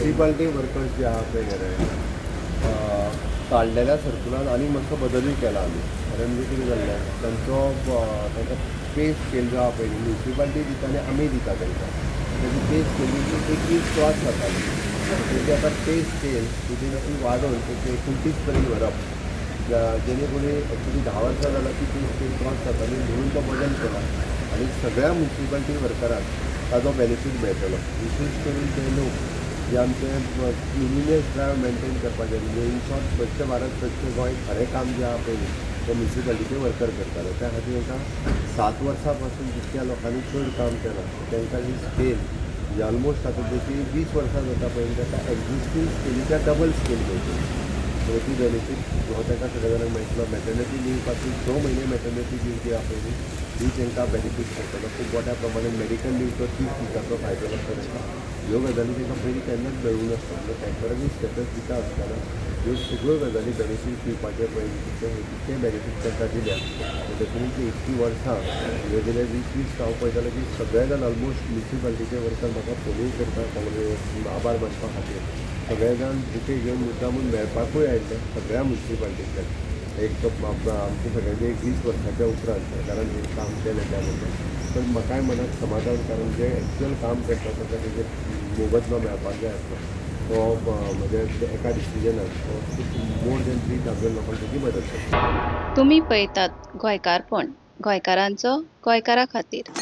Municipality workers जे आहा पळय गेले काडलेल्या सर्कुलान आनी मातसो बदलूय केला आमी. कारण म्हणजे कितें जाल्लें तांचो तांकां पे स्केल जो आहा पळय न्ही म्युन्सिपाल्टी दिता आनी आमी दिता तांकां. ताची पे स्केलीची 21 क्रॉस जाताली. तेजी आतां पे स्केल ती वाडोवन तेची 29 पर्यंत व्हरप. जेणे करून एक्चुली 10 वर्सां जालां ती पे स्केल क्रॉस जाताली म्हणून तो बदल केला आनी सगळ्या म्युन्सिपाल्टी वर्करांक ताजो बेनिफीट मेळटलो. विशेश करून ते लोक जे आमचे क्लिनिनेस ड्रायव्ह मेंटेन करपाचे म्हणजे इन शॉर्ट स्वच्छ भारत स्वच्छ गोंय खरें काम जे आहा पळय ते म्युन्सिपाल्टीचे वर्कर करताले. त्या खातीर तांकां 7 वर्सां पासून जितक्या लोकांनी चड काम केलां तांकां ही स्केल म्हणजे ऑलमोस्ट आतां जशी 20 वर्सां जाता पळय ताका एक्झिस्टींग स्केलीच्या डबल स्केल मेळटली. सो ती बेनिफीट हो ताका सगळ्या जाणांक मेळटलो. मॅटर्निटी लीव पासून 6 म्हयने मॅटर्निटी लीव जी आहा पळय ही तांकां बेनिफीट मेळटलो. खूब मोठ्या प्रमाणात मेडिकल लीवचो 30 दिसाचो फायदो लागता तांकां. ह्यो गजाली तांकां पयलीं केन्नाच मेळूंक नासता. म्हणजे टेम्पररी स्टेटस दिता आसतना ह्यो सगळ्यो गजाली बेनिफीट दिवपाचे पळय तितके बेनिफीट तांकां दिल्या. डेफिनेटली इतकी वर्सां ह्यो गेले 20 हांव पळयतालो की सगळे जाण ऑलमोस्ट म्युन्सिपाल्टीचे वर्कर म्हाका फोनूय करता आभार मानपा खातीर. सगळे जाण बुके घेवन मुद्दामून मेळपाकूय आयिल्ले सगळ्या म्युन्सिपाल्टींतल्यान. एक आमचे सगळ्यांचे 20 वर्सांच्या उपरांत कारण हे काम केलें त्या बद्दल. पण म्हाकाय मनाक समाधान कारण जे एक्चुअल काम करता ताका तेजे मोबदलो मेळपाक जाय आसलो. तो म्हणजे एका डिसिजनान तो मोर दॅन 3000 लोकांक तेजी मदत करता. तुम्ही पळयतात गोंयकारपण, गोंयकारांचो गोंयकारा खातीर.